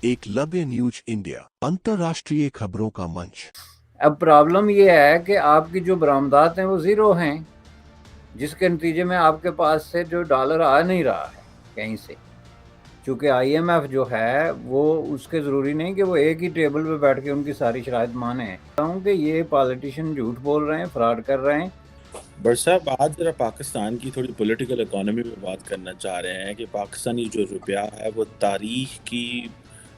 Eklavya news India, अंतर्राष्ट्रीय खबरों का मंच। अब प्रॉब्लम ये है कि आपकी जो बरामदात हैं वो ज़ीरो हैं, जिसके नतीजे में आपके पास से जो डॉलर आ नहीं रहा है कहीं से, चूँकि IMF जो है वो उसके ज़रूरी नहीं कि वो एक ही टेबल पे बैठ के उनकी सारी शराइत माने। कि ये पॉलिटिशियन झूठ बोल रहे हैं, फ्रॉड कर रहे हैं। बट साहब आज जरा पाकिस्तान की थोड़ी पॉलिटिकल इकोनॉमी पे बात करना चाह रहे हैं कि पाकिस्तानी जो रुपया है वो तारीख की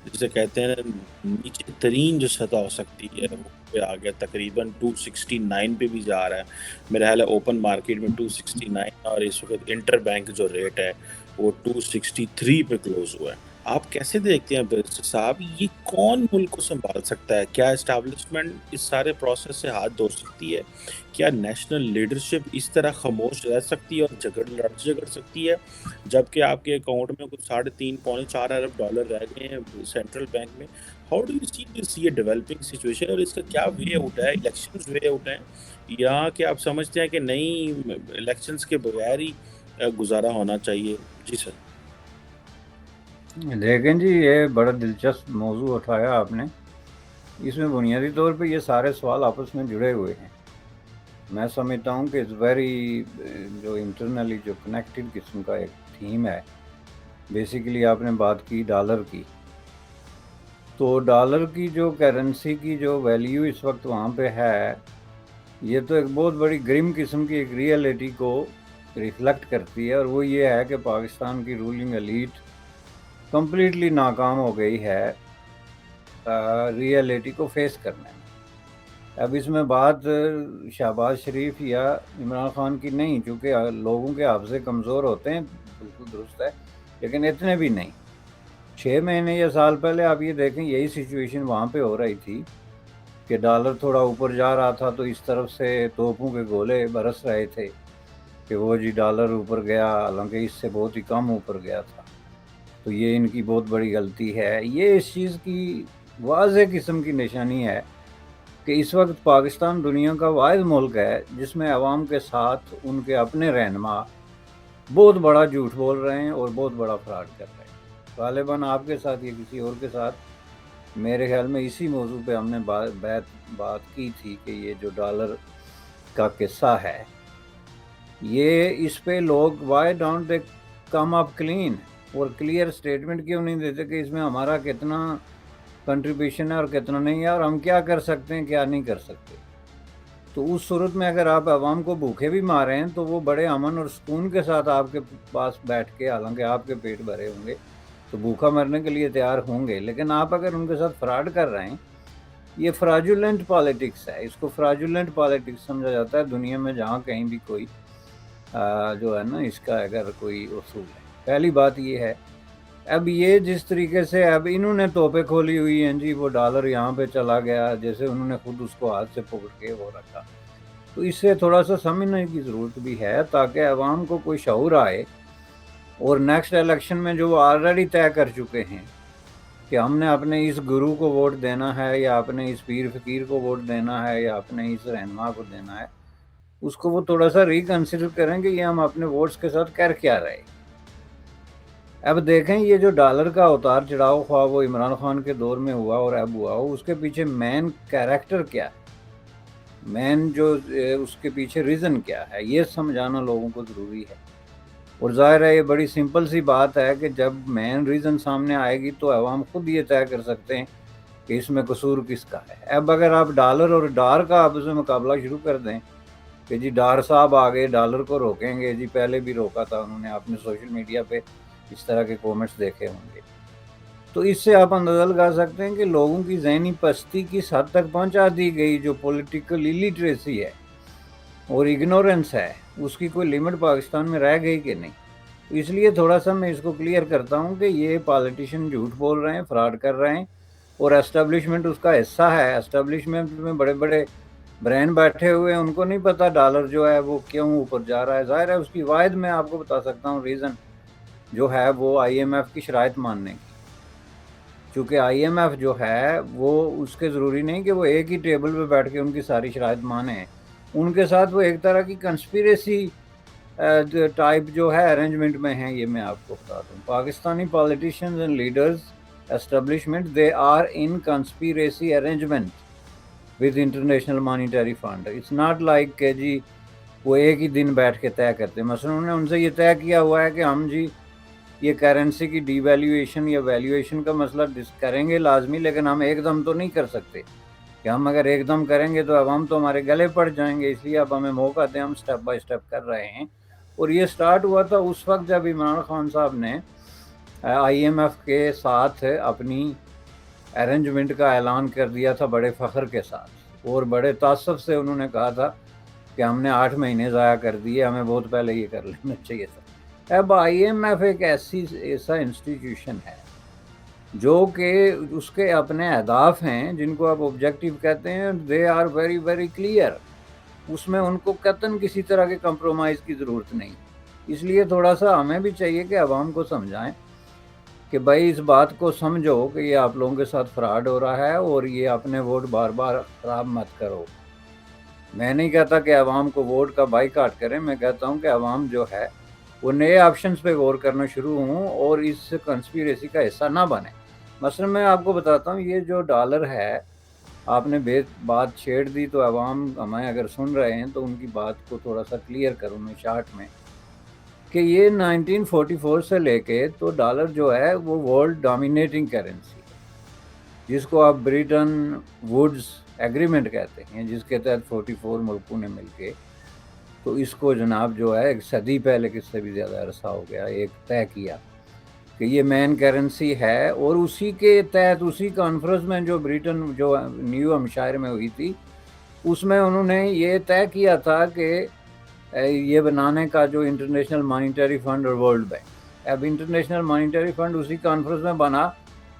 जिसे कहते हैं नीचे तरीन जो सतह हो सकती है वो पे आ गया, तकरीबन 269 पे भी जा रहा है। मेरा ख्याल है ओपन मार्केट में 269 और इस वक्त इंटर बैंक जो रेट है वो 263 पे क्लोज हुआ है। आप कैसे देखते हैं बैरिस्टर साहब, ये कौन मुल्क को संभाल सकता है? क्या एस्टैब्लिशमेंट इस सारे प्रोसेस से हाथ धो सकती है? क्या नेशनल लीडरशिप इस तरह खामोश रह सकती है और झगड़ सकती है जबकि आपके अकाउंट में कुछ 3.5 पौने 4 अरब डॉलर रह गए हैं सेंट्रल बैंक में? How do you see this ये डेवलपिंग सिचुएशन और इसका क्या वे आउट है? इलेक्शंस वे आउट हैं या कि आप समझते हैं कि नहीं इलेक्शंस के बगैर ही गुजारा होना चाहिए? जी सर। देखें जी, ये बड़ा दिलचस्प मौजू उठाया आपने। इसमें बुनियादी तौर पे ये सारे सवाल आपस में जुड़े हुए हैं। मैं समझता हूँ कि इस वेरी जो इंटरनली जो कनेक्टेड किस्म का एक थीम है। बेसिकली आपने बात की डॉलर की, तो डॉलर की जो करेंसी की जो वैल्यू इस वक्त वहाँ पे है, ये तो एक बहुत बड़ी ग्रिम किस्म की एक रियलिटी को रिफ्लेक्ट करती है, और वो ये है कि पाकिस्तान की रूलिंग एलीट कम्प्लीटली नाकाम हो गई है रियलिटी को फेस करने में। अब इसमें बात शहबाज शरीफ या इमरान खान की नहीं, चूँकि लोगों के हाफजे कमज़ोर होते हैं, बिल्कुल दुरुस्त है, लेकिन इतने भी नहीं। 6 महीने या साल पहले आप ये देखें, यही सिचुएशन वहाँ पे हो रही थी कि डॉलर थोड़ा ऊपर जा रहा था तो इस तरफ से तोपों के गोले बरस रहे थे कि वो जी डॉलर ऊपर गया, हालांकि इससे बहुत ही कम ऊपर गया था, तो ये इनकी बहुत बड़ी गलती है। ये इस चीज़ की वाज़ेह किस्म की निशानी है कि इस वक्त पाकिस्तान दुनिया का वाहिद मुल्क है जिसमें अवाम के साथ उनके अपने रहनुमा बहुत बड़ा झूठ बोल रहे हैं और बहुत बड़ा फ्रॉड कर रहे हैं। गालिबन आपके साथ या किसी और के साथ मेरे ख्याल में इसी मौजू पे हमने बात की थी कि ये जो डॉलर का किस्सा है, ये इस पे लोग why don't they come up clean और क्लियर स्टेटमेंट क्यों नहीं देते कि इसमें हमारा कितना कंट्रीब्यूशन है और कितना नहीं है, और हम क्या कर सकते हैं क्या नहीं कर सकते। तो उस सूरत में अगर आप आवाम को भूखे भी मारे हैं तो वो बड़े अमन और सुकून के साथ आपके पास बैठ के, हालांकि आपके पेट भरे होंगे तो भूखा मरने के लिए तैयार होंगे, लेकिन आप अगर उनके साथ फ्रॉड कर रहे हैं, ये फ्राजुलेंट पॉलिटिक्स है। इसको फ्राजुलेंट पॉलिटिक्स समझा जाता है दुनिया में जहाँ कहीं भी कोई जो है ना, इसका अगर कोई उसूल है। पहली बात ये है। अब ये जिस तरीके से अब इन्होंने तोपे खोली हुई हैं जी, वो डॉलर यहाँ पे चला गया, जैसे उन्होंने खुद उसको हाथ से पकड़ के वो रखा, तो इससे थोड़ा सा समझने की ज़रूरत भी है ताकि अवाम को कोई शऊर आए, और नेक्स्ट इलेक्शन में जो ऑलरेडी तय कर चुके हैं कि हमने अपने इस गुरु को वोट देना है या अपने इस पीर फकीर को वोट देना है या अपने इस रहनुमा को देना है, उसको वो थोड़ा सा रिकन्सिडर करें कि ये हम अपने वोट्स के साथ कर क्या रहे। अब देखें, ये जो डॉलर का उतार चढ़ाव हुआ वो इमरान खान के दौर में हुआ और अब हुआ, उसके पीछे मेन कैरेक्टर क्या है, मेन जो उसके पीछे रीज़न क्या है, ये समझाना लोगों को ज़रूरी है। और ज़ाहिर है ये बड़ी सिंपल सी बात है कि जब मेन रीज़न सामने आएगी तो अवाम खुद ये तय कर सकते हैं कि इसमें कसूर किसका है। अब अगर आप डॉलर और डार का आपस में मुकाबला शुरू कर दें कि जी डार साहब आ गए डॉलर को रोकेंगे, जी पहले भी रोका था उन्होंने, आपने सोशल मीडिया पे इस तरह के कमेंट्स देखे होंगे, तो इससे आप अंदाज़ा लगा सकते हैं कि लोगों की ज़हनी पस्ती किस हद तक पहुंचा दी गई। जो पॉलिटिकल इलिटरेसी है और इग्नोरेंस है, उसकी कोई लिमिट पाकिस्तान में रह गई कि नहीं। तो इसलिए थोड़ा सा मैं इसको क्लियर करता हूं कि ये पॉलिटिशियन झूठ बोल रहे हैं, फ्रॉड कर रहे हैं, और एस्टेब्लिशमेंट उसका हिस्सा है। एस्टेब्लिशमेंट में बड़े बड़े ब्रांड बैठे हुए हैं, उनको नहीं पता डॉलर जो है वो क्यों ऊपर जा रहा है। ज़ाहिर है उसकी वायद मैं आपको बता सकता हूँ रीज़न जो है वो IMF की शराइत मानने की, चूँकि IMF जो है वो उसके ज़रूरी नहीं कि वो एक ही टेबल पे बैठ के उनकी सारी शराइत माने, उनके साथ वो एक तरह की कंस्पिरेसी टाइप जो है अरेंजमेंट में है। ये मैं आपको बता दूँ, Pakistani politicians and leaders establishment, they are in conspiracy arrangement with International Monetary Fund. It's not like کہ جی وہ ایک ہی دن بیٹھ کے طے کرتے ہیں. مثلا انہوں نے ان سے یہ طے کیا ہوا ہے کہ ہم جی یہ کرنسی کی ڈی ویلیویشن یا ویلیویشن کا مسئلہ کریں گے لازمی، لیکن ہم ایک دم تو نہیں کر سکتے کہ ہم اگر ایک دم کریں گے تو عوام تو ہمارے گلے پڑ جائیں گے، اس لیے اب ہمیں موقع دیں، ہم سٹیپ بائی سٹیپ کر رہے ہیں. اور یہ سٹارٹ ہوا تھا اس وقت جب عمران خان صاحب نے آئی ایم ایف کے ساتھ اپنی ارینجمنٹ کا اعلان کر دیا تھا بڑے فخر کے ساتھ، اور بڑے تعصب سے انہوں نے کہا تھا کہ ہم نے 8 مہینے ضائع کر دیے، ہمیں بہت پہلے یہ کر لینا چاہیے تھا. اب آئی ایم ایف ایک ایسا انسٹیٹیوشن ہے جو کہ اس کے اپنے اہداف ہیں جن کو آپ آبجیکٹیو کہتے ہیں، they are very very clear. اس میں ان کو قطعاً کسی طرح کے کمپرومائز کی ضرورت نہیں. اس لیے تھوڑا سا ہمیں بھی چاہیے کہ عوام کو سمجھائیں کہ بھائی اس بات کو سمجھو کہ یہ آپ لوگوں کے ساتھ فراڈ ہو رہا ہے اور یہ اپنے ووٹ بار بار خراب مت کرو. میں نہیں کہتا کہ عوام کو ووٹ کا بائیکاٹ کریں، میں کہتا ہوں کہ عوام جو ہے وہ نئے آپشنز پہ غور کرنا شروع ہوں اور اس کنسپیریسی کا حصہ نہ بنے. مثلا میں آپ کو بتاتا ہوں، یہ جو ڈالر ہے، آپ نے بات چھیڑ دی تو عوام ہمیں اگر سن رہے ہیں تو ان کی بات کو تھوڑا سا کلیئر کروں میں شارٹ میں، کہ یہ 1944 سے لے کے تو ڈالر جو ہے وہ ورلڈ ڈومینیٹنگ کرنسی ہے، جس کو آپ بریٹن ووڈز ایگریمنٹ کہتے ہیں، جس کے تحت 44 ملکوں نے مل کے تو اس کو جناب جو ہے ایک صدی پہلے کس سے بھی زیادہ عرصہ ہو گیا ایک طے کیا کہ یہ مین کرنسی ہے. اور اسی کے تحت اسی کانفرنس میں جو بریٹن جو نیو ہمشائر میں ہوئی تھی، اس میں انہوں نے یہ طے کیا تھا کہ یہ بنانے کا جو انٹرنیشنل مانیٹری فنڈ اور ورلڈ بینک. اب انٹرنیشنل مانیٹری فنڈ اسی کانفرنس میں بنا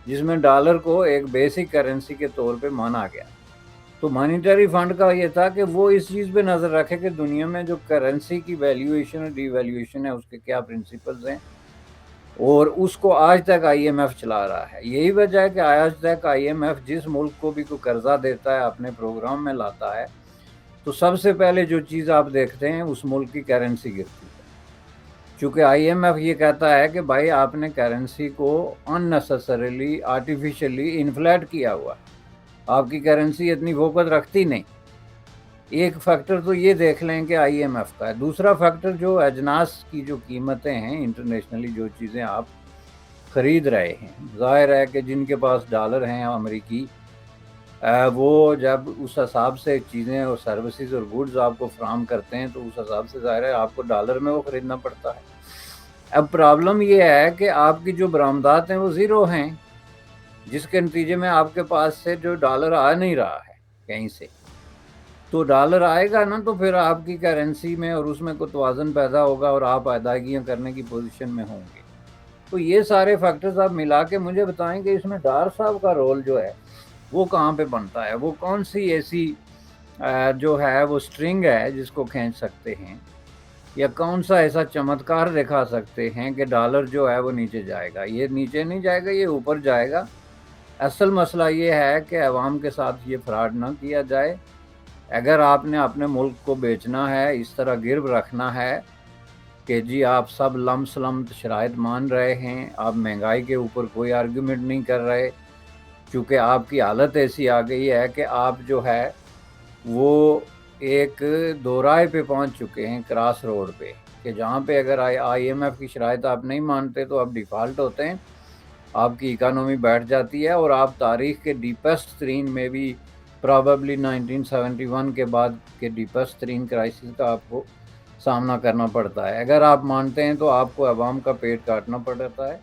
جس میں ڈالر کو ایک بیسک کرنسی کے طور پہ مانا گیا. تو مانیٹری فنڈ کا یہ تھا کہ وہ اس چیز پہ نظر رکھے کہ دنیا میں جو کرنسی کی ویلیویشن اور ڈی ویلیویشن ہے اس کے کیا پرنسپلز ہیں، اور اس کو آج تک آئی ایم ایف چلا رہا ہے. یہی وجہ ہے کہ آج تک آئی ایم ایف جس ملک کو بھی کوئی قرضہ دیتا ہے اپنے پروگرام میں لاتا ہے تو سب سے پہلے جو چیز آپ دیکھتے ہیں اس ملک کی کرنسی گرتی ہے. چونکہ آئی ایم ایف یہ کہتا ہے کہ بھائی آپ نے کرنسی کو ان نیسسریلی آرٹیفیشلی انفلیٹ کیا ہوا، آپ کی کرنسی اتنی فوقت رکھتی نہیں. ایک فیکٹر تو یہ دیکھ لیں کہ آئی ایم ایف کا ہے. دوسرا فیکٹر جو اجناس کی جو قیمتیں ہیں انٹرنیشنلی، جو چیزیں آپ خرید رہے ہیں، ظاہر ہے کہ جن کے پاس ڈالر ہیں امریکی، وہ جب اس حساب سے چیزیں اور سروسز اور گوڈز آپ کو فراہم کرتے ہیں تو اس حساب سے ظاہر ہے آپ کو ڈالر میں وہ خریدنا پڑتا ہے. اب پرابلم یہ ہے کہ آپ کی جو برآمدات ہیں وہ زیرو ہیں، جس کے نتیجے میں آپ کے پاس سے جو ڈالر آ نہیں رہا ہے کہیں سے. تو ڈالر آئے گا نا تو پھر آپ کی کرنسی میں اور اس میں کوئی توازن پیدا ہوگا اور آپ ادائیگیاں کرنے کی پوزیشن میں ہوں گے. تو یہ سارے فیکٹرز آپ ملا کے مجھے بتائیں کہ اس میں ڈار صاحب کا رول جو ہے وہ کہاں پہ بنتا ہے، وہ کون سی ایسی جو ہے وہ سٹرنگ ہے جس کو کھینچ سکتے ہیں، یا کون سا ایسا چمتکار دکھا سکتے ہیں کہ ڈالر جو ہے وہ نیچے جائے گا. یہ نیچے نہیں جائے گا، یہ اوپر جائے گا. اصل مسئلہ یہ ہے کہ عوام کے ساتھ یہ فراڈ نہ کیا جائے. اگر آپ نے اپنے ملک کو بیچنا ہے، اس طرح گرو رکھنا ہے کہ جی آپ سب لم سلم شرائط مان رہے ہیں، آپ مہنگائی کے اوپر کوئی آرگیومنٹ نہیں کر رہے، چونکہ آپ کی حالت ایسی آ گئی ہے کہ آپ جو ہے وہ ایک دوراہے پہ پہنچ چکے ہیں، کراس روڈ پہ، کہ جہاں پہ اگر آئی ایم ایف کی شرائط آپ نہیں مانتے تو آپ ڈیفالٹ ہوتے ہیں، آپ کی اکانومی بیٹھ جاتی ہے اور آپ تاریخ کے ڈیپسٹ ترین میں بھی پرابیبلی 1971 کے بعد کے ڈیپسٹ ترین کرائسس کا آپ کو سامنا کرنا پڑتا ہے. اگر آپ مانتے ہیں تو آپ کو عوام کا پیٹ کاٹنا پڑتا ہے.